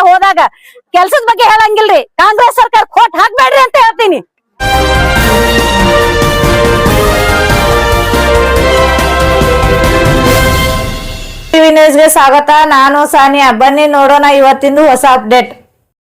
ಹೋದಾಗ ಕೆಲ್ಸದ ಬಗ್ಗೆ ಹೇಳಂಗಿಲ್ರಿ. ಕಾಂಗ್ರೆಸ್ ಸರ್ಕಾರ ಕೋಟ್ ಹಾಕ್ಬೇಡ್ರಿ ಅಂತ ಹೇಳ್ತೀನಿ. ಟಿವಿ ನ್ಯೂಸ್ಗೆ ಸ್ವಾಗತ. ನಾನು ಸಾನಿಯಾ. ಬನ್ನಿ ನೋಡೋಣ ಇವತ್ತಿಂದು ಹೊಸ ಅಪ್ಡೇಟ್.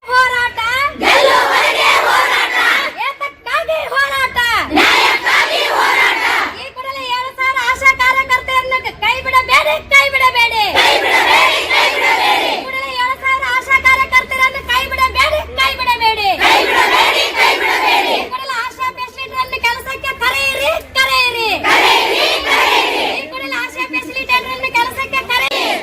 ಹೋರಾಟ ಗೆಲ್ಲುವರೆಗೆ ಹೋರಾಟ, ಏತಕ್ಕಾಗಿ ಹೋರಾಟ, ನ್ಯಾಯಕ್ಕಾಗಿ ಹೋರಾಟ. ಈ ಕೂಡಲೇ 7,000 ಆಶಾ ಕಾರ್ಯಕರ್ತೆಯರನ್ನು ಕೈ ಬಿಡಬೇಡಿ, ಕೈ ಬಿಡಬೇಡಿ, ಕೈ ಬಿಡಬೇಡಿ, ಕೈ ಬಿಡಬೇಡಿ. ಈ ಕೂಡಲೇ 7,000 ಆಶಾ ಕಾರ್ಯಕರ್ತೆಯರನ್ನು ಕೈ ಬಿಡಬೇಡಿ, ಕೈ ಬಿಡಬೇಡಿ, ಕೈ ಬಿಡಬೇಡಿ, ಕೈ ಬಿಡಬೇಡಿ. ಈ ಕೂಡಲೇ ಆಶಾ ಫೆಸಿಲಿಟೇಟರ್ನ ಕೆಲಸಕ್ಕೆ ಕರೆಯಿರಿ, ಕರೆಯಿರಿ, ಕರೆಯಿರಿ, ಕರೆಯಿರಿ. ಈ ಕೂಡಲೇ ಆಶಾ ಫೆಸಿಲಿಟೇಟರ್ನ ಕೆಲಸಕ್ಕೆ ಕರೆಯಿರಿ.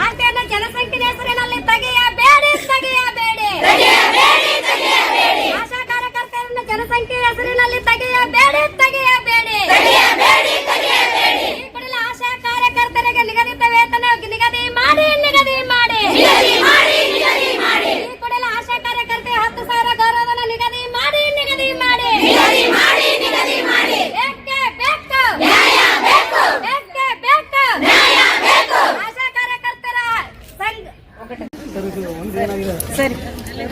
ಆರ್ಟಿಯನ್ನು ಜನಸಂಖ್ಯೆ ಹೆಸರಿನಲ್ಲಿ ತೆಗೆಯಬೇಡಿ, ತೆಗೆಯಬೇಡಿ, ತೆಗೆಯಬೇಡಿ, ತೆಗೆಯಬೇಡಿ. ಆಶಾ ಕಾರ್ಯಕರ್ತರನ್ನು ಜನಸಂಖ್ಯೆ ಹೆಸರಿನಲ್ಲಿ ತೆಗೆಯಬೇಡಿ, ತೆಗೆಯಬೇಡಿ, ತೆಗೆಯಬೇಡಿ, ತೆಗೆಯಬೇಡಿ. ಈ ಕೂಡಲೇ ಆಶಾ ಕಾರ್ಯಕರ್ತರಿಗೆ ನಿಗದಿತ ವೇತನ ನಿಗದಿ ಮಾಡಿ, ನಿಗದಿ ಮಾಡಿ, ನಿಗದಿ ಮಾಡಿ, ನಿಗದಿ ಮಾಡಿ. ಈ ಕೂಡಲೇ ಆಶಾ ಕಾರ್ಯಕರ್ತೆ 10,000 ಗೌರವಧನ ನಿಗದಿ ಮಾಡಿ, ನಿಗದಿ ಮಾಡಿ, ನಿಗದಿ ಮಾಡಿ, ನಿಗದಿ ಮಾಡಿ. ಬೇಕೇ ಬೇಕು ನ್ಯಾಯ, ಬೇಕು ಬೇಕೇ ಬೇಕು ನ್ಯಾಯ, ಬೇಕು. ಆಶಾ ಕಾರ್ಯಕರ್ತರ ಸಂಘ ಸರಿ,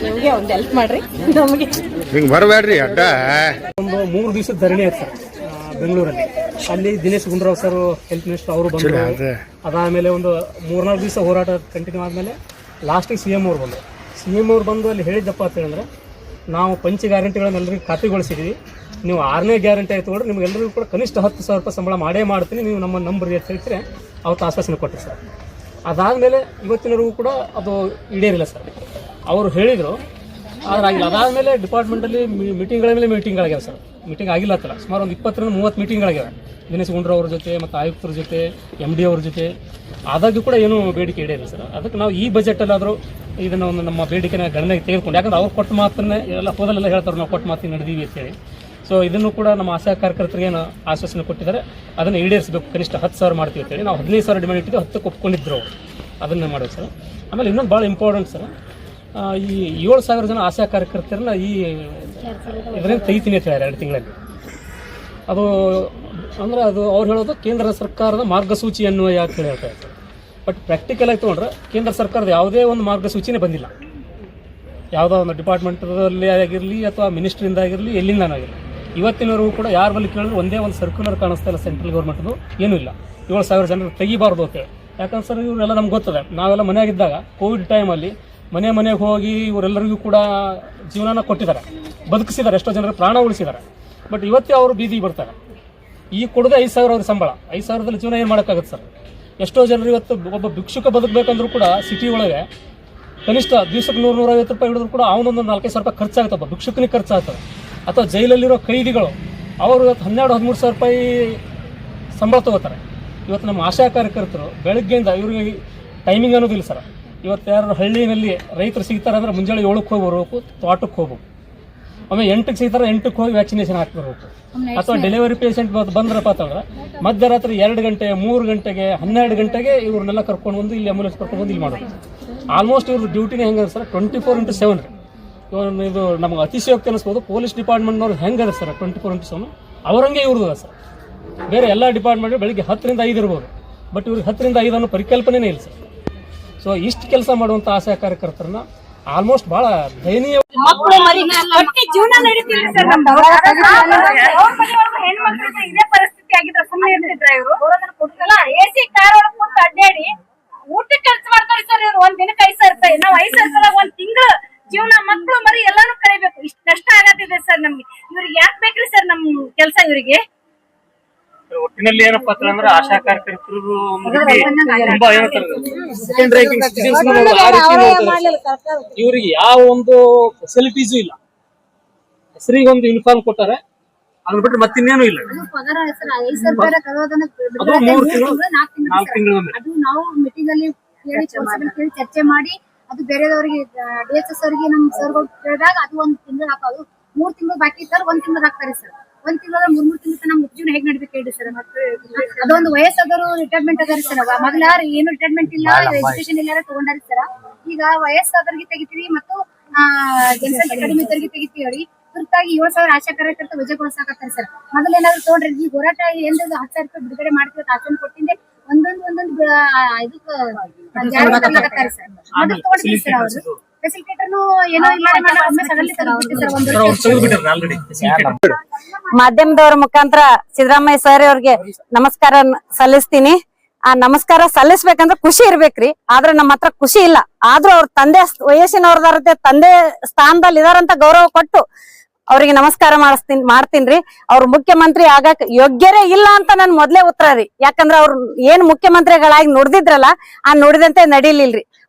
ನಮ್ಗೆ ಒಂದ್ ಹೆಲ್ಪ್ ಮಾಡ್ರಿ. ನಮ್ಗೆ ಹಿಂಗ್ ಬರಬೇಡ್ರಿ ಅಡ್ಡ. ಒಂದು 3 ದಿವಸದ ಧರಣಿ ಆಯ್ತು ಸರ್ ಬೆಂಗಳೂರಲ್ಲಿ. ಅಲ್ಲಿ Dinesh Gundu Rao sir health minister ಅವರು ಬಂದರು. ಅದಾದಮೇಲೆ ಒಂದು 3-4 ದಿವಸ ಹೋರಾಟ ಕಂಟಿನ್ಯೂ ಆದಮೇಲೆ ಲಾಸ್ಟಿಗೆ CM ಅವ್ರು ಬಂದರು. CM ಅವ್ರು ಬಂದು ಅಲ್ಲಿ ಹೇಳಿದ್ದಪ್ಪ ಅಂತ ಹೇಳಿದ್ರೆ, ನಾವು ಪಂಚ ಗ್ಯಾರಂಟಿಗಳನ್ನ ಎಲ್ಲರಿಗೂ ಖಾತೆಗೊಳಿಸಿದ್ವಿ, ನೀವು 6ನೇ ಗ್ಯಾರಂಟಿ ಆಯ್ತು ನೋಡ್ರಿ, ನಿಮ್ಗೆಲ್ಲರಿಗೂ ಕೂಡ ಕನಿಷ್ಠ 10,000 ರೂಪಾಯಿ ಸಂಬಳ ಮಾಡೇ ಮಾಡ್ತೀನಿ, ನೀವು ನಮ್ಮ ನಂಬರ್ ಅಂತ ಹೇಳ್ತೀರಿ. ಅವತ್ತು ಆಶ್ವಾಸನೆ ಕೊಟ್ಟರು ಸರ್. ಅದಾದಮೇಲೆ ಇವತ್ತಿನವರೆಗೂ ಕೂಡ ಅದು ಈಡೇರಿಲ್ಲ ಸರ್. ಅವರು ಹೇಳಿದರು, ಆದ್ರೆ ಆಗಿಲ್ಲ. ಅದಾದಮೇಲೆ ಡಿಪಾರ್ಟ್ಮೆಂಟಲ್ಲಿ ಮೀಟಿಂಗ್ಗಳ ಮೇಲೆ ಮೀಟಿಂಗ್ಗಳಾಗ್ಯಾವ ಸರ್. ಮೀಟಿಂಗ್ ಆಗಿಲ್ಲ ಅಂತಲ್ಲ, ಸುಮಾರು ಒಂದು 20-30 ಮೀಟಿಂಗ್ಗಳಾಗ್ಯಾವ ದಿನೇಶ್ ಗುಂಡೂರಾವ್ ಅವ್ರ ಜೊತೆ ಮತ್ತು ಆಯುಕ್ತರ ಜೊತೆ, MD ಅವ್ರ ಜೊತೆ. ಆದಾಗ್ಯೂ ಕೂಡ ಏನೂ ಬೇಡಿಕೆ ಈಡೇರಿಲ್ಲ ಸರ್. ಅದಕ್ಕೆ ನಾವು ಈ ಬಜೆಟಲ್ಲಾದರೂ ಇದನ್ನು ಒಂದು ನಮ್ಮ ಬೇಡಿಕೆನ ಗಣನೆಗೆ ತೆಗೆದುಕೊಂಡು, ಯಾಕಂದ್ರೆ ಅವ್ರು ಕೊಟ್ಟ ಮಾತನ್ನೇ ಎಲ್ಲ ಹೋದಲ್ಲೆಲ್ಲ ಹೇಳ್ತಾರೆ, ನಾವು ಕೊಟ್ಟ ಮಾತಿಗೆ ನಡೆದೀವಿ ಅಂತೇಳಿ. ಸೊ ಇದನ್ನು ಕೂಡ ನಮ್ಮ ಆಶಾ ಕಾರ್ಯಕರ್ತರಿಗೆ ಏನು ಆಶ್ವಾಸನೆ ಕೊಟ್ಟಿದ್ದಾರೆ ಅದನ್ನು ಈಡೇರಿಸಬೇಕು. ಕನಿಷ್ಠ 10,000 ಮಾಡ್ತೀವಿ ಅಂತೇಳಿ ನಾವು 15,000 ಡಿಮ್ಯಾಂಡ್ ಇಟ್ಟಿದ್ದು, 10ಕ್ಕೆ ಒಪ್ಕೊಂಡಿದ್ರು ಅವರು. ಅದನ್ನೇ ಮಾಡೋದು ಸರ್. ಆಮೇಲೆ ಇನ್ನೊಂದು ಭಾಳ ಇಂಪಾರ್ಟೆಂಟ್ ಸರ್, ಈ 7,000 ಜನ ಆಶಾ ಕಾರ್ಯಕರ್ತರನ್ನ ಈ ಇದರಿಂದ ತೆಗಿತೀನಿ ಅಂತ ಹೇಳ್ಯಾರ 2 ತಿಂಗಳಲ್ಲಿ. ಅದು ಅಂದರೆ ಅದು ಅವ್ರು ಹೇಳೋದು ಕೇಂದ್ರ ಸರ್ಕಾರದ ಮಾರ್ಗಸೂಚಿ ಅನ್ನುವ ಯಾಕೆ ಹೇಳ್ತಾರೆ ಸರ್. ಬಟ್ ಪ್ರಾಕ್ಟಿಕಲ್ ಆಗಿ ತೊಗೊಂಡ್ರೆ ಕೇಂದ್ರ ಸರ್ಕಾರದ ಯಾವುದೇ ಒಂದು ಮಾರ್ಗಸೂಚಿನೇ ಬಂದಿಲ್ಲ. ಯಾವುದೋ ಒಂದು ಡಿಪಾರ್ಟ್ಮೆಂಟಲ್ಲಿ ಆಗಿರಲಿ ಅಥವಾ ಮಿನಿಸ್ಟ್ರಿಂದ ಆಗಿರಲಿ, ಎಲ್ಲಿಂದನಾಗಿರಲಿ ಇವತ್ತಿನವರೆಗೂ ಕೂಡ ಯಾರ ಬಳಿ ಕೇಳಿದ್ರು ಒಂದೇ ಒಂದು ಸರ್ಕ್ಯುಲರ್ ಕಾಣಿಸ್ತಾ ಇಲ್ಲ ಸೆಂಟ್ರಲ್ ಗೌರ್ಮೆಂಟ್ದು, ಏನೂ ಇಲ್ಲ. 7,000 ಜನರು ತೆಗಿಬಾರ್ದು ಅಂತೇಳಿ. ಯಾಕಂದ್ರೆ ಸರ್ ಇವರೆಲ್ಲ ನಮ್ಗೆ ಗೊತ್ತದೆ, ನಾವೆಲ್ಲ ಮನೆಯಾಗಿದ್ದಾಗ ಕೋವಿಡ್ ಟೈಮಲ್ಲಿ ಮನೆಗೆ ಹೋಗಿ ಇವರೆಲ್ಲರಿಗೂ ಕೂಡ ಜೀವನನ ಕೊಟ್ಟಿದ್ದಾರೆ, ಬದುಕಿಸಿದ್ದಾರೆ, ಎಷ್ಟೋ ಜನರು ಪ್ರಾಣ ಉಳಿಸಿದ್ದಾರೆ. ಬಟ್ ಇವತ್ತೇ ಅವರು ಬೀದಿಗೆ ಬರ್ತಾರೆ. ಈ ಕೊಡದೆ 5,000 ಅವ್ರ ಸಂಬಳ, 5,000ದಲ್ಲಿ ಜೀವನ ಏನು ಮಾಡೋಕ್ಕಾಗುತ್ತೆ ಸರ್? ಎಷ್ಟೋ ಜನರು ಇವತ್ತು ಒಬ್ಬ ಭಿಕ್ಷುಕ ಬದುಕಬೇಕಂದ್ರೂ ಕೂಡ ಸಿಟಿ ಒಳಗೆ ಕನಿಷ್ಠ ದಿವಸಕ್ಕೆ 100-150 ರೂಪಾಯಿ ಹಿಡಿದ್ರು ಕೂಡ ಅವನೊಂದು 4,000 ರೂಪಾಯಿ ಖರ್ಚಾಗುತ್ತೆ, ಒಬ್ಬ ಭಿಕ್ಷುಕನಿಗೆ ಖರ್ಚಾಗ್ತದೆ. ಅಥವಾ ಜೈಲಲ್ಲಿರೋ ಕೈದಿಗಳು ಅವರು ಇವತ್ತು 12,000-13,000 ರೂಪಾಯಿ ಸಂಬಳ ತೊಗೋತಾರೆ. ಇವತ್ತು ನಮ್ಮ ಆಶಾ ಕಾರ್ಯಕರ್ತರು ಬೆಳಗ್ಗೆಯಿಂದ ಇವ್ರಿಗೆ ಟೈಮಿಂಗ್ ಅನ್ನೋದಿಲ್ಲ ಸರ್. ಇವತ್ತು ಯಾರು ಹಳ್ಳಿನಲ್ಲಿ ರೈತರು ಸಿಗ್ತಾರೆ ಅಂದರೆ ಮುಂಜಾನೆ 7ಕ್ಕೆ ಹೋಗಿ ಬರಬೇಕು, ತೋಟಕ್ಕೆ ಹೋಗ್ಬೇಕು. ಆಮೇಲೆ 8ಕ್ಕೆ ಸಿಗ್ತಾರೆ, 8ಕ್ಕೆ ಹೋಗಿ ವ್ಯಾಕ್ಸಿನೇಷನ್ ಹಾಕ್ಬರ್ಬೇಕು. ಅಥವಾ ಡೆಲಿವರಿ ಪೇಷಂಟ್ ಬಂದ್ರಪ್ಪ ಅಂತಂದ್ರೆ ಮಧ್ಯರಾತ್ರಿ 2 ಗಂಟೆ 3 ಗಂಟೆಗೆ 12 ಗಂಟೆಗೆ ಇವ್ರನ್ನೆಲ್ಲ ಕರ್ಕೊಂಡು ಬಂದು ಇಲ್ಲಿ ಆಂಬುಲೆನ್ಸ್ ಕರ್ಕೊಂಡು ಬಂದು ಇಲ್ಲಿ ಮಾಡೋದು. ಆಲ್ಮೋಸ್ಟ್ ಇವ್ರ ಡ್ಯೂಟಿನೇ ಹೆಂಗೆ ಸರ್ 24x7. ಇದು ನಮ್ಗೆ ಅತಿಶಯೋಕ್ತಿ ಅನ್ನಿಸ್ಬೋದು. ಪೊಲೀಸ್ ಡಿಪಾರ್ಟ್ಮೆಂಟ್ನವ್ರು ಹೆಂಗದ ಸರ್ 24x7 ಅವರಂಗೆ ಇವ್ರದ್ದು ಸರ್. ಬೇರೆ ಎಲ್ಲ ಡಿಪಾರ್ಟ್ಮೆಂಟ್ ಬೆಳಿಗ್ಗೆ 10ರಿಂದ 5 ಇರ್ಬೋದು, ಬಟ್ ಇವ್ರಿಗೆ 10ರಿಂದ 5 ಅನ್ನೋ ಪರಿಕಲ್ಪನೆನೇ ಇಲ್ಲ ಸರ್. ಸೊ ಇಷ್ಟು ಕೆಲಸ ಮಾಡುವಂಥ ಆಶಾ ಕಾರ್ಯಕರ್ತರನ್ನ ಆಲ್ಮೋಸ್ಟ್ ಬಹಳ ದಯನೀಯ ಜೀವನ ನಡೀತಿಲ್ಲ ಸರ್. ಹೆಣ್ಮಕ್ಳಿಗೆ ಇದೇ ಪರಿಸ್ಥಿತಿ ಆಗಿದ್ರೆ ಸುಮ್ಮನೆ ಇರ್ತಿದ್ರ ಇವರು? AC ಕಾರ್ ಒಳಗೆ ಕೂತು ಅಡ್ಡಾಡಿ ಊಟಕ್ಕೆ ಖರ್ಚು ಮಾಡ್ತಾರೆ ಸರ್ ಇವ್ರು. ಒಂದ್ ದಿನಕ್ಕೆ 5,000 ರೂಪಾಯಿ. ನಾವು 5,000 ರೂಪಾಯಿ 1 ತಿಂಗಳು ಜೀವನ, ಮಕ್ಕಳು ಮರಿ ಎಲ್ಲಾನು ಕಳಿಬೇಕು. ಇಷ್ಟು ಕಷ್ಟ ಆಗತ್ತಿದೆ ಸರ್ ನಮ್ಗೆ. ಇವ್ರಿಗೆ ಯಾಕೆ ಬೇಕ್ರಿ ಸರ್ ನಮ್ ಕೆಲಸ? ಇವರಿಗೆ ಒಟ್ಟಿನಲ್ಲಿ ಏನಪ್ಪಾ ಅಂತಂದ್ರೆ ಆಶಾ ಕಾರ್ಯಕರ್ತರು ತುಂಬಾ ಸೆಕೆಂಡ್ ರ್ಯಾಂಕಿಂಗ್ ಸಿಟಿಜನ್ಸ್ ಇವ್ರಿಗೆ ಯಾವ ಒಂದು ಫೆಸಿಲಿಟೀಸು ಇಲ್ಲ. ಹೆಸರಿಗೆ ಒಂದು ಯೂನಿಫಾರ್ಮ್ ಕೊಟ್ಟಾರೆ, ಅದ್ರ ಬಿಟ್ರೆ ಮತ್ತಿನ್ನೇನು ಇಲ್ಲ. ಅದು 3 ತಿಂಗಳು 4 ತಿಂಗಳು ಅದು ನಾವು ಮೀಟಿಂಗ್ ಅಲ್ಲಿ ಕೇಳಿ ಚರ್ಚೆ ಮಾಡಿ ಅದು ಬೇರೆದವರಿಗೆ DHS ಅವರಿಗೆ ನಮ್ಮ ಸರ್ ಕೇಳಿದಾಗ ಅದು 1 ತಿಂಗಳು ಹಾಕೋದು. 3 ತಿಂಗಳು ಬಾಕಿ ಇರ್ತಾರೆ, 1 ತಿಂಗಳು ಹಾಕ್ತಾರೆ ಸರ್. 1 ತಿಂಗಳ 3 ತಿಂಗಳು ನಮ್ಮ ಜೀವನ ಹೇಗೆ ನಡಿಬೇಕು ಹೇಳಿ ಸರ್? ಅದೊಂದು ವಯಸ್ಸಾದವರು ರಿಟೈರ್ಮೆಂಟ್ ಅದಾರಿ ಸರ್. ಮೊದಲ ಏನು ರಿಟೈರ್ಮೆಂಟ್ ಇಲ್ಲ, ಎಜುಕೇಶನ್ ಇಲ್ಲ ತಗೊಂಡಾರಿ ಸರ್. ಈಗ ವಯಸ್ಸಾದವ್ರಿಗೆ ತೆಗಿತೀವಿ ಮತ್ತು ಜನಸಂಖ್ಯೆ ಕಡಿಮೆ ಇದ್ದವರಿಗೆ ತೆಗಿತೀವಿ. ತುರ್ತಾಗಿ 7,000 ಆಶಾ ಕಾರ್ಯಕರ್ತರು ವಜಾಗೊಳಿಸಾಕತ್ತಾರೆ ಸರ್. ಮೊದಲೇನಾದ್ರು ತಗೊಂಡ್ರಿ ಈ ಹೋರಾಟ ಏನ್ರಿ 10,000 ರೂಪಾಯಿ ಬಿಡುಗಡೆ ಮಾಡ್ತೀವಿ ಆಸನ ಕೊಟ್ಟಿಂದೆ ಒಂದೊಂದು ಇದಕ್ಕ ಜಾರಿ ಮಾಡ್ಲಾಕತ್ತಾರ ಸರ್. ಮೊದಲು ತಗೊಂಡಿದ್ರಿ ಸರ್ ಅವರು ಫೆಸಿಲಿಟೇಟರ್ನು ಏನೋ ಇಲ್ಲ ಒಮ್ಮೆ ಸಡನ್ಲಿ ತೆಗೆದ್ಬಿಟ್ಟಿದ್ರು ಸರ್. ಒಂದು ಮಾಧ್ಯಮದವರ ಮುಖಾಂತರ ಸಿದ್ದರಾಮಯ್ಯ ಸರ್ ಅವ್ರಿಗೆ ನಮಸ್ಕಾರ ಸಲ್ಲಿಸ್ತೀನಿ. ಆ ನಮಸ್ಕಾರ ಸಲ್ಲಿಸ್ಬೇಕಂದ್ರೆ ಖುಷಿ ಇರ್ಬೇಕ್ರಿ, ಆದ್ರೆ ನಮ್ಮ ಹತ್ರ ಖುಷಿ ಇಲ್ಲ. ಆದ್ರೂ ಅವ್ರ ತಂದೆ ವಯಸ್ಸಿನವ್ರದಾರತೆ ತಂದೆ ಸ್ಥಾನದಲ್ಲಿ ಇದಾರಂತ ಗೌರವ ಕೊಟ್ಟು ಅವ್ರಿಗೆ ನಮಸ್ಕಾರ ಮಾಡ್ತೀನ್ರಿ. ಅವ್ರು ಮುಖ್ಯಮಂತ್ರಿ ಆಗಕ್ ಯೋಗ್ಯರೇ ಇಲ್ಲ ಅಂತ ನನ್ ಮೊದ್ಲೇ ಉತ್ತರ ರೀ. ಯಾಕಂದ್ರ ಅವ್ರು ಏನ್ ಮುಖ್ಯಮಂತ್ರಿಗಳಾಗಿ ನುಡ್ದಿದ್ರಲ್ಲ ಆ ನುಡಿದಂತೆ ನಡೀಲಿಲ್ರಿ.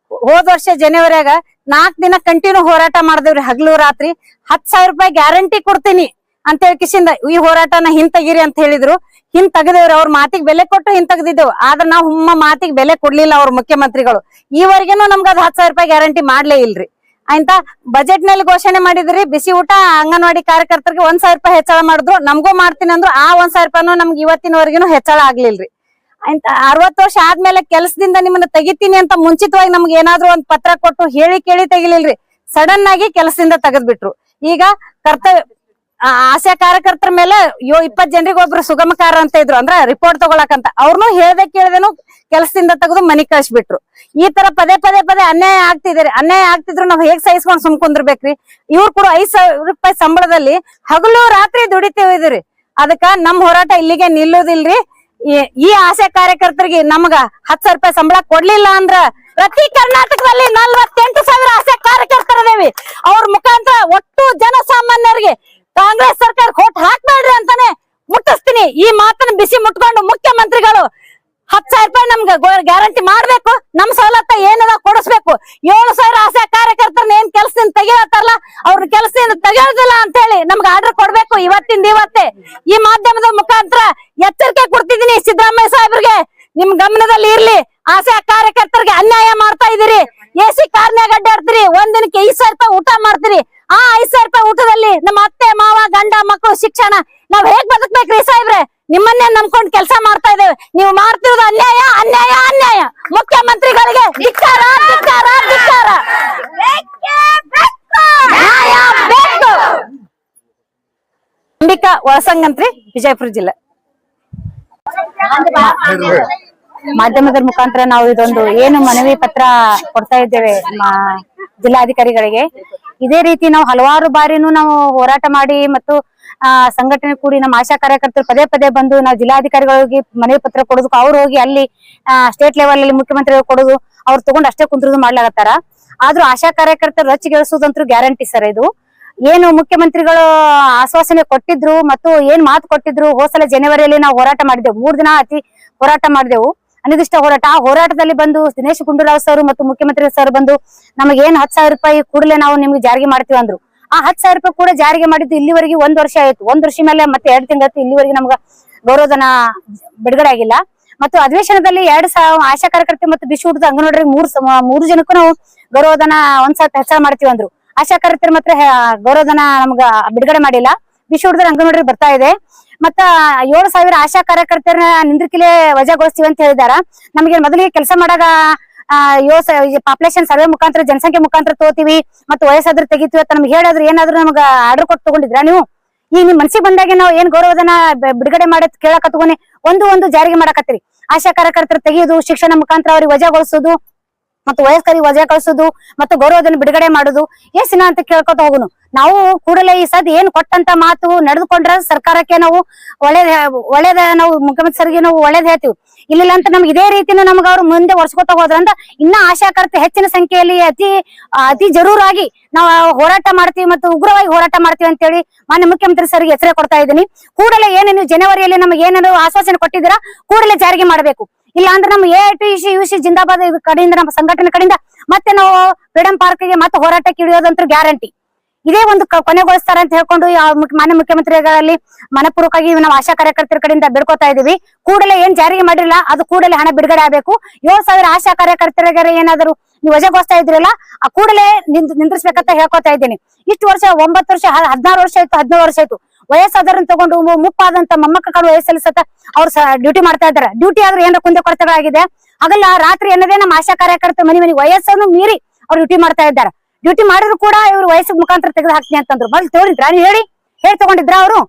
ಹೋದ ವರ್ಷ ಜನವರಿಯಾಗ 4 ದಿನ ಕಂಟಿನ್ಯೂ ಹೋರಾಟ ಮಾಡಿದೇವ್ರಿ, ಹಗಲು ರಾತ್ರಿ. 10,000 ರೂಪಾಯಿ ಗ್ಯಾರಂಟಿ ಕೊಡ್ತೀನಿ ಅಂತ ಹೇಳಿ ಕಿಶಿಂದ ಈ ಹೋರಾಟನ ಹಿಂತಗಿರಿ ಅಂತ ಹೇಳಿದ್ರು. ಹಿಂತಗದೇವ್ರಿ. ಅವ್ರ ಮಾತಿಗೆ ಬೆಲೆ ಕೊಟ್ಟು ಹಿಂತಗದಿದ್ದೇವ್. ಆದ್ರೆ ನಾವು ಮಾತಿಗೆ ಬೆಲೆ ಕೊಡ್ಲಿಲ್ಲ ಅವ್ರ ಮುಖ್ಯಮಂತ್ರಿಗಳು. ಈವರೆಗೇನು ನಮ್ಗ ಅದ್ 10,000 ರೂಪಾಯಿ ಗ್ಯಾರಂಟಿ ಮಾಡ್ಲೇ ಇಲ್ರಿ. ಅಂತ ಬಜೆಟ್ ನಲ್ಲಿ ಘೋಷಣೆ ಮಾಡಿದ್ರಿ. ಬಿಸಿ ಊಟ ಅಂಗನವಾಡಿ ಕಾರ್ಯಕರ್ತರಿಗೆ 1,000 ರೂಪಾಯಿ ಹೆಚ್ಚಳ ಮಾಡಿದ್ರು. ನಮಗೂ ಮಾಡ್ತೀನಿ ಅಂದ್ರು. ಆ 1,000 ರೂಪಾಯಿನೂ ನಮ್ಗೆ ಇವತ್ತಿನವರೆಗೂ ಹೆಚ್ಚಳ ಆಗ್ಲಿಲ್ರಿ. ಅಂತ 60 ವರ್ಷ ಆದ್ಮೇಲೆ ಕೆಲಸದಿಂದ ನಿಮ್ಮನ್ನ ತೆಗಿತೀನಿ ಅಂತ ಮುಂಚಿತವಾಗಿ ನಮ್ಗೆ ಏನಾದ್ರು ಒಂದ್ ಪತ್ರ ಕೊಟ್ಟು ಹೇಳಿ ಕೇಳಿ ತೆಗಿಲಿಲ್ರಿ. ಸಡನ್ ಆಗಿ ಕೆಲಸದಿಂದ ತೆಗೆದ್ಬಿಟ್ರು. ಈಗ ಕರ್ತವ್ಯ ಆಶಾ ಕಾರ್ಯಕರ್ತರ ಮೇಲೆ 20 ಜನರಿಗೆ ಒಬ್ರು ಸುಗಮಕಾರ ಅಂತ ಇದ್ರು, ಅಂದ್ರ ರಿಪೋರ್ಟ್ ತಗೊಳಕಂತ. ಅವ್ರನ್ನು ಹೇಳ್ದೆ ಕೇಳ್ದೇನು ಕೆಲಸದಿಂದ ತೆಗೆದು ಮನಿ ಕಳಿಸ್ಬಿಟ್ರು. ಈ ತರ ಪದೇ ಅನ್ಯಾಯ ಆಗ್ತಿದ್ರಿ. ಅನ್ಯಾಯ ಆಗ್ತಿದ್ರು ನಾವ್ ಹೇಗ್ ಸಹಿಸ್ಕೊಂಡ್ ಸುಮ್ಕುಂದಿರ್ಬೇಕ್ರಿ? ಇವ್ರು ಕೂಡ 5,000 ರೂಪಾಯಿ ಸಂಬಳದಲ್ಲಿ ಹಗಲು ರಾತ್ರಿ ದುಡಿತೀವಿದ್ರಿ. ಅದಕ್ಕ ನಮ್ ಹೋರಾಟ ಇಲ್ಲಿಗೆ ನಿಲ್ಲುದಿಲ್ರಿ. ಈ ಆಶಾ ಕಾರ್ಯಕರ್ತರಿಗೆ ನಮ್ಗ 10,000 ರೂಪಾಯಿ ಸಂಬಳ ಕೊಡ್ಲಿಲ್ಲ ಅಂದ್ರ ಪ್ರತಿ ಕರ್ನಾಟಕದಲ್ಲಿ 48,000 ಆಶಾ ಕಾರ್ಯಕರ್ತರದೇವಿ. ಅವ್ರ ಮುಖಾಂತರ ಒಟ್ಟು ಜನಸಾಮಾನ್ಯರಿಗೆ ಕಾಂಗ್ರೆಸ್ ಸರ್ಕಾರಕ್ಕೆ ಓಟ್ ಹಾಕ್ಬೇಡ್ರಿ ಅಂತಾನೆ ಮುಟ್ಟಿಸ್ತೀನಿ. ಈ ಮಾತನ್ನ ಬಿಸಿ ಮುಟ್ಕೊಂಡು ಮುಖ್ಯಮಂತ್ರಿಗಳು 10,000 ರೂಪಾಯಿ ನಮ್ಗೆ ಗ್ಯಾರಂಟಿ ಮಾಡ್ಬೇಕು. ನಮ್ ಸವಲತ್ತ ಏನದ ಕೊಡಿಸ್ಬೇಕು. 7,000 ಆಶಾ ಕಾರ್ಯಕರ್ತರನ್ನ ಏನ್ ಕೆಲಸದಿಂದ ತೆಗಿಯತ್ತಾರಲ್ಲ ಅವ್ರ ಕೆಲಸದಿಂದ ತೆಗಿಯೋದಿಲ್ಲ ಅಂತ ಹೇಳಿ ನಮ್ಗೆ ಆರ್ಡರ್ ಕೊಡ್ಬೇಕು ಇವತ್ತಿಂದ ಇವತ್ತೇ. ಈ ಮಾಧ್ಯಮದ ಮುಖಾಂತರ ಎಚ್ಚರಿಕೆ ಕೊಡ್ತಿದ್ದೀನಿ ಸಿದ್ದರಾಮಯ್ಯ ಸಾಹೇಬ್ರಿಗೆ, ನಿಮ್ ಗಮನದಲ್ಲಿ ಇರ್ಲಿ. ಆಶಾ ಕಾರ್ಯಕರ್ತರಿಗೆ ಅನ್ಯಾಯ ಮಾಡ್ತಾ ಇದೀರಿ. AC ಕಾರ್ನ್ಯಾಗ ಅಡ್ಡಾಡ್ತೀರಿ. ಒಂದಿನಕ್ಕೆ 5,000 ರೂಪಾಯಿ ಊಟ ಮಾಡ್ತೀರಿ. ಆ 5,000 ರೂಪಾಯಿ ಊಟದಲ್ಲಿ ನಮ್ಮ ಅತ್ತೆ ಮಾವ ಗಂಡ ಮಕ್ಕಳು ಶಿಕ್ಷಣ ನಾವ್ ಹೇಗ್ ಬದುಕ್ಬೇಕ್ರಿ ಸಾಹೇಬ್ರೆ? ನಿಮ್ಮನ್ನೇ ನಂಬ್ಕೊಂಡ್ ಕೆಲಸ ಮಾಡ್ತಾ ಇದ್ದೇವೆ. ನೀವು ಮಾಡ್ತಿರೋದು ಅನ್ಯಾಯ ಅನ್ಯಾಯ ಅನ್ಯಾಯ. ಮುಖ್ಯಮಂತ್ರಿಗಳಿಗೆ ಧಿಕ್ಕಾರ ಧಿಕ್ಕಾರ ಧಿಕ್ಕಾರ. ನ್ಯಾಯ ಬೇಕು. ಅಂಬಿಕಾ ಒಳಸಂಗಂತ್ರಿ, ವಿಜಯಪುರ ಜಿಲ್ಲೆ. ಮಾಧ್ಯಮದ ಮುಖಾಂತರ ನಾವು ಇದೊಂದು ಏನು ಮನವಿ ಪತ್ರ ಕೊಡ್ತಾ ಇದ್ದೇವೆ ಜಿಲ್ಲಾಧಿಕಾರಿಗಳಿಗೆ. ಇದೇ ರೀತಿ ನಾವು ಹಲವಾರು ಬಾರಿನೂ ನಾವು ಹೋರಾಟ ಮಾಡಿ ಮತ್ತು ಸಂಘಟನೆ ಕೂಡಿ ನಮ್ಮ ಆಶಾ ಕಾರ್ಯಕರ್ತರು ಪದೇ ಬಂದು ನಾವು ಜಿಲ್ಲಾಧಿಕಾರಿಗಳಿಗೆ ಮನವಿ ಪತ್ರ ಕೊಡೋದು, ಅವ್ರು ಹೋಗಿ ಅಲ್ಲಿ ಸ್ಟೇಟ್ ಲೆವೆಲ್ ಅಲ್ಲಿ ಮುಖ್ಯಮಂತ್ರಿಗಳು ಕೊಡೋದು, ಅವ್ರು ತಗೊಂಡ್ ಅಷ್ಟೇ ಕುಂತ್ರುದು ಮಾಡ್ಲಾಗತ್ತಾರ. ಆದ್ರೂ ಆಶಾ ಕಾರ್ಯಕರ್ತರು ರೊಚ್ಚಿಗೆಳಿಸೋದಂತೂ ಗ್ಯಾರಂಟಿ ಸರ್. ಇದು ಏನು ಮುಖ್ಯಮಂತ್ರಿಗಳು ಆಶ್ವಾಸನೆ ಕೊಟ್ಟಿದ್ರು ಮತ್ತು ಏನ್ ಮಾತು ಕೊಟ್ಟಿದ್ರು. ಹೋದ್ಸಲ ಜನವರಿಯಲ್ಲಿ ನಾವು ಹೋರಾಟ ಮಾಡಿದೆವು. 3 ದಿನ ಅತಿ ಹೋರಾಟ ಮಾಡಿದೆವು, ಅನಿರ್ದಿಷ್ಟ ಹೋರಾಟ. ಆ ಹೋರಾಟದಲ್ಲಿ ಬಂದು ದಿನೇಶ್ ಗುಂಡೂರಾವ್ ಸರ್ ಮತ್ತು ಮುಖ್ಯಮಂತ್ರಿ ಸರ್ ಬಂದು ನಮಗೆ ಏನ್ 10,000 ರೂಪಾಯಿ ಕೂಡಲೇ ನಾವು ನಿಮ್ಗೆ ಜಾರಿಗೆ ಮಾಡ್ತೀವಿ ಅಂದ್ರು. ಆ 10,000 ರೂಪಾಯಿ ಕೂಡ ಜಾರಿಗೆ ಮಾಡಿದ್ದು ಇಲ್ಲಿವರೆಗೆ 1 ವರ್ಷ ಆಯ್ತು. 1 ವರ್ಷ ಮೇಲೆ ಮತ್ತೆ 2 ತಿಂಗಳು ಇಲ್ಲಿವರೆಗೆ ನಮ್ಗ ಗೌರವಧನ ಬಿಡುಗಡೆ ಆಗಿಲ್ಲ. ಮತ್ತು ಅಧಿವೇಶನದಲ್ಲಿ 2,000 ಆಶಾ ಕಾರ್ಯಕರ್ತೆ ಮತ್ತು ಬಿಸಿ ಊಟದ ಅಂಗನವಾಡಿ 3 ಜನಕ್ಕೂ ನಾವು ಗೌರವಧನ 1,000 ಹೆಚ್ಚಳ ಮಾಡ್ತೀವಿ ಅಂದ್ರು. ಆಶಾ ಕಾರ್ಯಕರ್ತರು ಮಾತ್ರ ಗೌರವಧನ ನಮ್ಗ ಬಿಡುಗಡೆ ಮಾಡಿಲ್ಲ. ಬಿಸಿ ಊಟದ ಅಂಗನವಾಡಿ ಬರ್ತಾ ಇದೆ. ಮತ್ತ 7,000 ಆಶಾ ಕಾರ್ಯಕರ್ತರನ್ನ ನಿಂದ್ರಿಕೆಲೆ ವಜಾಗೊಳಿಸ್ತೀವಿ ಅಂತ ಹೇಳಿದಾರ. ನಮಗೆ ಮೊದಲಿಗೆ ಕೆಲಸ ಮಾಡಾಗ ಪಾಪ್ಯುಲೇಷನ್ ಸರ್ವೆ ಮುಖಾಂತರ ಜನಸಂಖ್ಯೆ ಮುಖಾಂತರ ತಗೋತೀವಿ ಮತ್ತು ವಯಸ್ಸಾದ್ರೂ ತೆಗಿತೀವಿ ಅಂತ ನಮ್ಗೆ ಹೇಳಿದ್ರು. ಏನಾದ್ರು ನಮ್ಗ ಆರ್ಡರ್ ಕೊಟ್ಟು ತಗೊಂಡಿದ್ರ ನೀವು? ಈಗ ನಿಮ್ ಮನ್ಸಿಗೆ ಬಂದಾಗೆ ನಾವು ಏನ್ ಗೌರವಧನ ಬಿಡುಗಡೆ ಮಾಡಿ ಕೇಳಕ ತಗೊಂಡಿ ಒಂದು ಜಾರಿಗೆ ಮಾಡಕತ್ತೀರಿ. ಆಶಾ ಕಾರ್ಯಕರ್ತರು ತೆಗೆಯೋದು, ಶಿಕ್ಷಣ ಮುಖಾಂತರ ಅವ್ರಿಗೆ ವಜಾಗೊಳಿಸೋದು ಮತ್ತು ವಯಸ್ಕರಿಗೆ ವಜಾ ಕಳಿಸೋದು ಮತ್ತು ಗೌರವಧನ ಬಿಡುಗಡೆ ಮಾಡುದು ಎಷ್ಟ್ ದಿನ ಅಂತ ಕೇಳ್ಕೊತ ಹೋಗುನು. ನಾವು ಕೂಡಲೇ ಈ ಸದ್ ಏನ್ ಕೊಟ್ಟಂತ ಮಾತು ನಡೆದುಕೊಂಡ್ರೆ ಸರ್ಕಾರಕ್ಕೆ ನಾವು ಒಳ್ಳೇದ ನಾವು ಮುಖ್ಯಮಂತ್ರಿ ಸರ್ಗೆ ನಾವು ಒಳ್ಳೇದ್ ಹೇಳ್ತೀವಿ. ಇಲ್ಲ ಅಂತ ನಮ್ಗೆ ಇದೇ ರೀತಿನೂ ನಮ್ಗ ಅವ್ರು ಮುಂದೆ ವರ್ಷಕೋತ ಹೋದ್ರಂತ ಇನ್ನ ಆಶಾಕರ್ತೆ ಹೆಚ್ಚಿನ ಸಂಖ್ಯೆಯಲ್ಲಿ ಅತಿ ಜರೂರಾಗಿ ನಾವು ಹೋರಾಟ ಮಾಡ್ತೀವಿ ಮತ್ತು ಉಗ್ರವಾಗಿ ಹೋರಾಟ ಮಾಡ್ತೀವಿ ಅಂತ ಹೇಳಿ ಮಾನ್ಯ ಮುಖ್ಯಮಂತ್ರಿ ಸರ್ಗೆ ಎಚ್ಚರಿಕೆ ಕೊಡ್ತಾ ಇದ್ದೀನಿ. ಕೂಡಲೇ ಏನೇನು ಜನವರಿಯಲ್ಲಿ ನಮಗೆ ಏನಾದ್ರು ಆಶ್ವಾಸನೆ ಕೊಟ್ಟಿದ್ದೀರಾ ಕೂಡಲೇ ಜಾರಿಗೆ ಮಾಡಬೇಕು. ಇಲ್ಲ ಅಂದ್ರೆ ನಮ್ಮ AITC UC ಜಿಂದಾಬಾದ್ ಕಡೆಯಿಂದ ನಮ್ಮ ಸಂಘಟನೆ ಕಡೆಯಿಂದ ಮತ್ತೆ ನಾವು ಫ್ರೀಡಂ ಪಾರ್ಕ್ಗೆ ಮತ್ತೆ ಹೋರಾಟಕ್ಕೆ ಇಳಿಯೋದಂತೂ ಗ್ಯಾರಂಟಿ. ಇದೇ ಒಂದು ಕೊನೆಗೊಳಿಸ್ತಾರ ಅಂತ ಹೇಳ್ಕೊಂಡು ಮಾನ್ಯ ಮುಖ್ಯಮಂತ್ರಿಗಳಲ್ಲಿ ಮನಪೂರ್ವಕವಾಗಿ ನಾವು ಆಶಾ ಕಾರ್ಯಕರ್ತರ ಕಡೆಯಿಂದ ಬೇಡ್ಕೊತಾ ಇದೀವಿ. ಕೂಡಲೇ ಏನ್ ಜಾರಿಗೆ ಮಾಡಿರಲ್ಲ ಅದು ಕೂಡಲೇ ಹಣ ಬಿಡುಗಡೆ ಆಗಬೇಕು. 7,000 ಆಶಾ ಕಾರ್ಯಕರ್ತರಿಗೆ ಏನಾದ್ರು ನೀವು ವಜಾಗೊಳಿಸ್ತಾ ಇದ್ರಲ್ಲ ಆ ಕೂಡಲೇ ನಿಂದ್ರಿಸ್ಬೇಕಂತ ಹೇಳ್ಕೊತಾ ಇದ್ದೀನಿ. ಇಷ್ಟು ವರ್ಷ 9 ವರ್ಷ 16 ವರ್ಷ ಆಯ್ತು 17 ವರ್ಷ ಆಯ್ತು ವಯಸ್ಸಾದರನ್ನ ತಗೊಂಡು ಮುಪ್ಪಾದಂತ ಮೊಮ್ಮಕ್ಕಳು ವಯಸ್ಸಲ್ಲಿ ಸತ ಅವ್ರು ಡ್ಯೂಟಿ ಮಾಡ್ತಾ ಇದಾರೆ. ಡ್ಯೂಟಿ ಆದ್ರೆ ಏನಾರ ಕುಂದೆ ಕೊರತೆಗಳಾಗಿದೆ ಹಾಗಲ್ಲ ರಾತ್ರಿ ಅನ್ನೋದೇ ನಮ್ಮ ಆಶಾ ಕಾರ್ಯಕರ್ತ ಮನೆ ವಯಸ್ಸನ್ನು ಮೀರಿ ಅವ್ರು ಡ್ಯೂಟಿ ಮಾಡ್ತಾ ಇದ್ದಾರೆ. ಡ್ಯೂಟಿ ಮಾಡಿದ್ರು ಕೂಡ ಇವ್ರು ವಯಸ್ಸಿಗೆ ಮುಖಾಂತರ ತೆಗೆದು ಹಾಕ್ತೀನಿ ಅಂತಂದ್ರು. ಮೊದಲು ತಗೊಂಡಿದ್ರ ನೀವು ಹೇಳಿ ತಗೊಂಡಿದ್ರ ಅವರು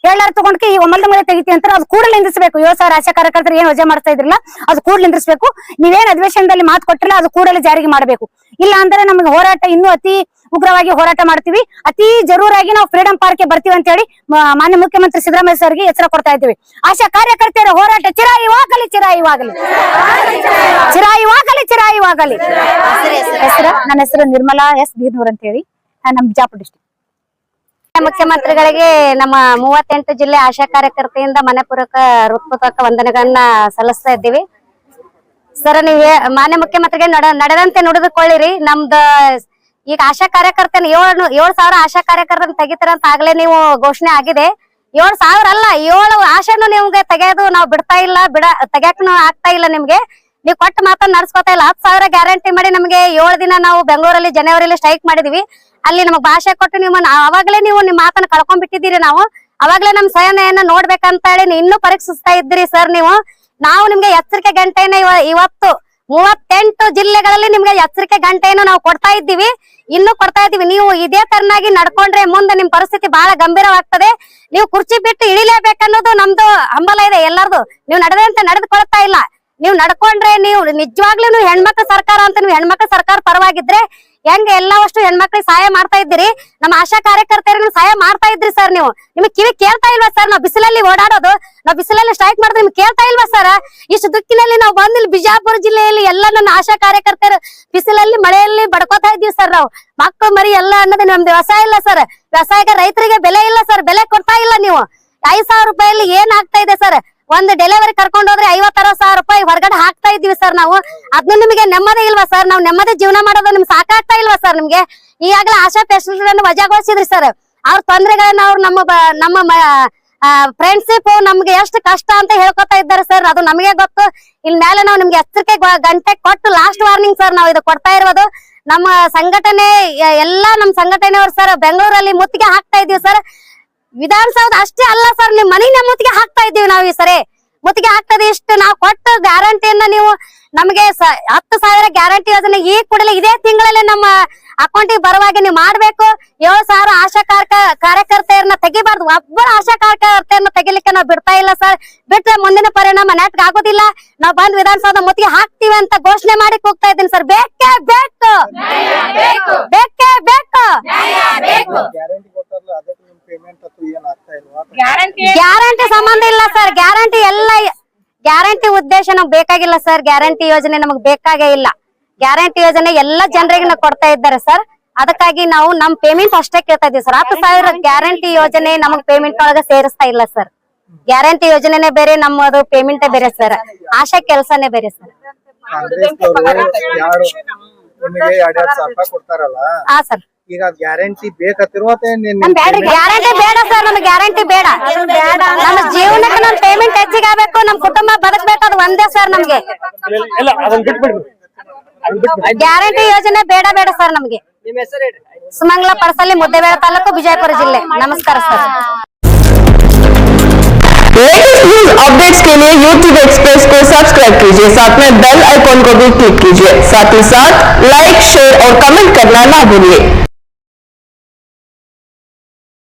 ಹೇಳಾರ ತಗೊಂಡ್ಕೆ ಈ ಒಮ್ಮಲ್ದ ಮೇಲೆ ತೆಗಿತಿ ಅಂತ ಅದು ಕೂಡಲೇ ನಿಂದಿಸಬೇಕು. 7,000 ಆಶಾ ಕಾರ್ಯಕರ್ತರು ಏನ್ ವಜಾ ಮಾಡ್ತಾ ಇದ್ರಲ್ಲ ಅದು ಕೂಡಲೇ ನಿಂದಿಸಬೇಕು. ನೀವೇನ್ ಅಧಿವೇಶನದಲ್ಲಿ ಮಾತು ಕೊಟ್ಟಿರಲ್ಲ ಅದು ಕೂಡಲೇ ಜಾರಿಗೆ ಮಾಡಬೇಕು. ಇಲ್ಲ ಅಂದ್ರೆ ನಮಗೆ ಹೋರಾಟ ಇನ್ನೂ ಅತಿ ಉಗ್ರವಾಗಿ ಹೋರಾಟ ಮಾಡ್ತೀವಿ. ಅತಿ ಜರೂರಾಗಿ ನಾವು ಫ್ರೀಡಂ ಪಾರ್ಕ್ ಬರ್ತೀವಿ ಅಂತ ಹೇಳಿ ಮಾನ್ಯ ಮುಖ್ಯಮಂತ್ರಿ ಸಿದ್ದರಾಮಯ್ಯ ಸರ್ಗೆ ಎಚ್ಚರ ಕೊಡ್ತಾ ಇದ್ದೀವಿ. ಆಶಾ ಕಾರ್ಯಕರ್ತರ ಹೋರಾಟ ಚಿರಾಯುವಾಗಲಿ, ಚಿರಾಯುವಾಗಲಿ, ಚಿರಾಯುವಾಗಲಿ, ಚಿರಾಯುವಾಗಲಿ. ನನ್ನ ಹೆಸರು ನಿರ್ಮಲಾ ಎಸ್ ಬೀರ್ನೂರ್ ಅಂತ ಹೇಳಿ, ನಮ್ಮ ಬಿಜಾಪುರ ಡಿಸ್ಟ್ರಿಕ್ಟ್. ಮುಖ್ಯಮಂತ್ರಿಗಳಿಗೆ ನಮ್ಮ 38 ಜಿಲ್ಲೆ ಆಶಾ ಕಾರ್ಯಕರ್ತೆಯಿಂದ ಮನೆಪೂರ್ವಕ ಹೃತ್ಪೂರ್ವಕ ವಂದನೆಗಳನ್ನ ಸಲ್ಲಿಸ್ತಾ ಇದ್ದೀವಿ. ಸರ್, ನೀವು ಮಾನ್ಯ ಮುಖ್ಯಮಂತ್ರಿಗೆ ನಡೆದಂತೆ ನುಡಿದುಕೊಳ್ಳಿರಿ. ನಮ್ದು ಈಗ ಆಶಾ ಕಾರ್ಯಕರ್ತನ 7,000 ಆಶಾ ಕಾರ್ಯಕರ್ತನ ತೆಗಿತಾರ ಅಂತ ಆಗ್ಲೇ ನೀವು ಘೋಷಣೆ ಆಗಿದೆ. 7,000 ಅಲ್ಲ, 7 ಆಶೆನು ನಿಮ್ಗೆ ತೆಗೆಯೋದು ನಾವು ಬಿಡ್ತಾ ಇಲ್ಲ, ತೆಗ್ಯಾಕನು ಆಗ್ತಾ ಇಲ್ಲ. ನಿಮ್ಗೆ ನೀವು ಕೊಟ್ಟ ಮಾತನ್ನ ನಡ್ಸ್ಕೊತಾ ಇಲ್ಲ. 10,000 ಗ್ಯಾರಂಟಿ ಮಾಡಿ ನಮ್ಗೆ 7 ದಿನ ನಾವು ಬೆಂಗಳೂರಲ್ಲಿ ಜನವರಿಲಿ ಸ್ಟ್ರೈಕ್ ಮಾಡಿದ್ವಿ. ಅಲ್ಲಿ ನಮಗ್ ಭಾಷೆ ಕೊಟ್ಟು ಅವಾಗ್ಲೇ ನೀವು ನಿಮ್ ಮಾತನ್ನ ಕಳ್ಕೊಂಡ್ ಬಿಟ್ಟಿದ್ದೀರಿ. ನಾವು ಅವಾಗ್ಲೇ ನಮ್ ಸಹನೆಯನ್ನ ನೋಡ್ಬೇಕಂತ ಹೇಳಿ ಇನ್ನೂ ಪರೀಕ್ಷಿಸ್ತಾ ಇದ್ರಿ ಸರ್ ನೀವು. ನಾವು ನಿಮ್ಗೆ ಎಚ್ಚರಿಕೆ ಗಂಟೆನ ಇವತ್ತು 38 ಜಿಲ್ಲೆಗಳಲ್ಲಿ ನಿಮ್ಗೆ ಎಚ್ಚರಿಕೆ ಗಂಟೆಯನ್ನು ನಾವು ಕೊಡ್ತಾ ಇದ್ದೀವಿ, ಇನ್ನೂ ಕೊಡ್ತಾ ಇದ್ದೀವಿ. ನೀವು ಇದೇ ತರನಾಗಿ ನಡ್ಕೊಂಡ್ರೆ ಮುಂದೆ ನಿಮ್ ಪರಿಸ್ಥಿತಿ ಬಹಳ ಗಂಭೀರವಾಗ್ತದೆ. ನೀವು ಕುರ್ಚಿ ಬಿಟ್ಟು ಇಳಿಲೇಬೇಕನ್ನೋದು ನಮ್ದು ಹಂಬಲ ಇದೆ ಎಲ್ಲರದು. ನೀವು ನಡೆದಂತೆ ನಡೆದುಕೊಳ್ತಾ ಇಲ್ಲ. ನೀವು ನಡ್ಕೊಂಡ್ರೆ ನೀವು ನಿಜವಾಗ್ಲೂ ಹೆಣ್ಮಕ್ಳ ಸರ್ಕಾರ ಅಂತ ನೀವು ಹೆಣ್ಮಕ್ಳ ಸರ್ಕಾರ ಪರವಾಗಿದ್ರೆ ಹೆಂಗ ಎಲ್ಲವಷ್ಟು ಹೆಣ್ಮಕ್ಳಿಗೆ ಸಹಾಯ ಮಾಡ್ತಾ ಇದ್ದೀರಿ, ನಮ್ಮ ಆಶಾ ಕಾರ್ಯಕರ್ತರಿಗೆ ಸಹಾಯ ಮಾಡ್ತಾ ಇದ್ರಿ ಸರ್. ನೀವು ನಿಮ್ಗೆ ಕಿವಿ ಕೇಳ್ತಾ ಇಲ್ವಾ ಸರ್? ನಾವು ಬಿಸಿಲಲ್ಲಿ ಓಡಾಡೋದು, ನಾವು ಬಿಸಿಲಲ್ಲಿ ಸ್ಟ್ರೈಕ್ ಮಾಡಿದ್ರೆ ನಿಮ್ಗೆ ಕೇಳ್ತಾ ಇಲ್ವಾ ಸರ್? ಇಷ್ಟು ದುಃಖಿನಲ್ಲಿ ನಾವು ಬಂದಿಲ್ಲಿ ಬಿಜಾಪುರ ಜಿಲ್ಲೆಯಲ್ಲಿ ಎಲ್ಲ ನನ್ನ ಆಶಾ ಕಾರ್ಯಕರ್ತರು ಬಿಸಿಲಲ್ಲಿ ಮಳೆಯಲ್ಲಿ ಬಡ್ಕೋತಾ ಇದ್ದೀವಿ ಸರ್. ನಾವು ಮಕ್ಕಳು ಮರಿ ಎಲ್ಲ ಅನ್ನೋದು ನಮ್ದು ವ್ಯವಸಾಯ ಇಲ್ಲ ಸರ್. ವ್ಯವಸಾಯಕ್ಕೆ ರೈತರಿಗೆ ಬೆಲೆ ಇಲ್ಲ ಸರ್, ಬೆಲೆ ಕೊಡ್ತಾ ಇಲ್ಲ ನೀವು. 5,000 ರೂಪಾಯಲ್ಲಿ ಏನ್ ಆಗ್ತಾ ಇದೆ ಸರ್? ಒಂದು ಡೆಲಿವರಿ ಕರ್ಕೊಂಡು ಹೋದ್ರೆ 50,000 ರೂಪಾಯಿ ಹೊರಗಡೆ ಹಾಕ್ತಾ ಇದ್ದೀವಿ ಸರ್ ನಾವು. ಅದ್ನು ನಿಮಗೆ ನೆಮ್ಮದಿ ಇಲ್ವಾ ಸರ್? ನಾವು ನೆಮ್ಮದಿ ಜೀವನ ಮಾಡೋದು ನಿಮ್ಗೆ ಸಾಕಾಗ್ತಾ ಇಲ್ವಾ ಸರ್? ನಿಮ್ಗೆ ಈಗಾಗಲೇ ಆಶಾ ಪೇಷಂಟ್ ವಜಾಗೊಳಿಸಿದ್ರಿ ಸರ್. ಅವ್ರ ತೊಂದರೆಗಳನ್ನ ಅವ್ರು ನಮ್ಮ ಫ್ರೆಂಡ್ಶಿಪ್ ನಮ್ಗೆ ಎಷ್ಟು ಕಷ್ಟ ಅಂತ ಹೇಳ್ಕೊತಾ ಇದ್ದಾರೆ ಸರ್. ಅದು ನಮಗೆ ಗೊತ್ತು. ಇನ್ ಮೇಲೆ ನಾವು ನಿಮ್ಗೆ ಎಚ್ಚರಿಕೆ ಗಂಟೆ ಕೊಟ್ಟು ಲಾಸ್ಟ್ ವಾರ್ನಿಂಗ್ ಸರ್ ನಾವು ಇದು ಕೊಡ್ತಾ ಇರೋದು. ನಮ್ಮ ಸಂಘಟನೆ ಎಲ್ಲಾ ನಮ್ಮ ಸಂಘಟನೆಯವರು ಸರ್ ಬೆಂಗಳೂರಲ್ಲಿ ಮುತ್ತಿಗೆ ಹಾಕ್ತಾ ಇದೀವಿ ಸರ್. ವಿಧಾನಸೌಧ ಅಷ್ಟೇ ಅಲ್ಲ ಸರ್, ನಿಮ್ ಮನೆ ಮುತ್ತಿಗೆ ಹಾಕ್ತಾ ಇದ್ದೀವಿ ನಾವು ಈ ಸರಿ. ಮುತ್ತಿಗೆ ಆಗ್ತದೆ. ಇಷ್ಟು ನಾವು ಕೊಟ್ಟ ಗ್ಯಾರಂಟಿಯನ್ನ ನೀವು ನಮಗೆ 10,000 ಗ್ಯಾರಂಟಿ ಯೋಜನೆ ಈ ಕೂಡಲೇ ಇದೇ ತಿಂಗಳಲ್ಲಿ ನಮ್ಮ ಅಕೌಂಟಿಗೆ ಬರುವಾಗೆ ನೀವು ಮಾಡ್ಬೇಕು. 7,000 ಆಶಾ ಕಾರ್ಯಕರ್ತೆಯರನ್ನ ತೆಗಿಬಾರ್ದು. ಒಬ್ಬರ ಆಶಾ ಕಾರ್ಯಕರ್ತೆಯರನ್ನ ತೆಗಿಲಿಕ್ಕೆ ನಾವು ಬಿಡ್ತಾ ಇಲ್ಲ ಸರ್. ಬಿಟ್ರೆ ಮುಂದಿನ ಪರಿಣಾಮ ನೆಟ್ಗೆ ಆಗೋದಿಲ್ಲ. ನಾವು ಬಂದ್ ವಿಧಾನಸೌಧ ಮುತ್ತಿಗೆ ಹಾಕ್ತಿವಿ ಅಂತ ಘೋಷಣೆ ಮಾಡಿ ಹೋಗ್ತಾ ಇದ್ದೀನಿ ಸರ್. ಬೇಕೇ ಬೇಕು, ಬೇಕೇ ಬೇಕು. ಗ್ಯಾರಂಟಿ ಸಂಬಂಧ ಇಲ್ಲ ಸರ್. ಗ್ಯಾರಂಟಿ ಉದ್ದೇಶ ನಮ್ಗೆ ಬೇಕಾಗಿಲ್ಲ ಸರ್. ಗ್ಯಾರಂಟಿ ಯೋಜನೆ ನಮಗ್ ಬೇಕಾಗೇ ಇಲ್ಲ. ಗ್ಯಾರಂಟಿ ಯೋಜನೆ ಎಲ್ಲಾ ಜನರಿಗೆ ಕೊಡ್ತಾ ಇದ್ದಾರೆ ಸರ್. ಅದಕ್ಕಾಗಿ ನಾವು ನಮ್ ಪೇಮೆಂಟ್ ಅಷ್ಟೇ ಕೇಳ್ತಾ ಇದೀವಿ ಸರ್. 10,000 ಗ್ಯಾರಂಟಿ ಯೋಜನೆ ನಮಗ್ ಪೇಮೆಂಟ್ ಒಳಗ ಸೇರಿಸ್ತಾ ಇಲ್ಲ ಸರ್. ಗ್ಯಾರಂಟಿ ಯೋಜನೆನೇ ಬೇರೆ, ನಮ್ಮದು ಪೇಮೆಂಟ್ ಬೇರೆ ಸರ್. ಆಶಾ ಕೆಲಸನೇ ಬೇರೆ ಸರ್. ಹಾ ಸರ್. ಈಗ ಗ್ಯಾರಂಟಿ ಬೇಕತ್ತಿರುವ ಗ್ಯಾರಂಟಿ ಬೇಡ ಸರ್. ನಮ್ಗೆ ಗ್ಯಾರಂಟಿ ಬೇಡ. ನಮ್ಮ ಜೀವನಕ್ಕೆ ನಮ್ ಪೇಮೆಂಟ್ ಹೆಚ್ಚಿಗೆ ಆಗ್ಬೇಕು, ನಮ್ ಕುಟುಂಬ ಬದುಕಬೇಕು, ಅದು ಒಂದೇ ಸರ್ ನಮ್ಗೆ. ಗ್ಯಾರಂಟಿ ಯೋಜನೆ ಬೇಡ ಸರ್ ನಮ್ಗೆ. ಸುಮಂಗಲ ಪರಸಲ್ಲಿ ಮುದ್ದೇಬೇಡ ತಾಲೂಕು ವಿಜಯಪುರ ಜಿಲ್ಲೆ. ನಮಸ್ಕಾರ ಸರ್. लेटेस्ट न्यूज अपडेट्स के लिए YouTube एक्सप्रेस को सब्सक्राइब कीजिए, साथ में बेल आइकॉन को भी क्लिक कीजिए। साथ ही साथ लाइक, शेयर और कमेंट करना ना भूलिए।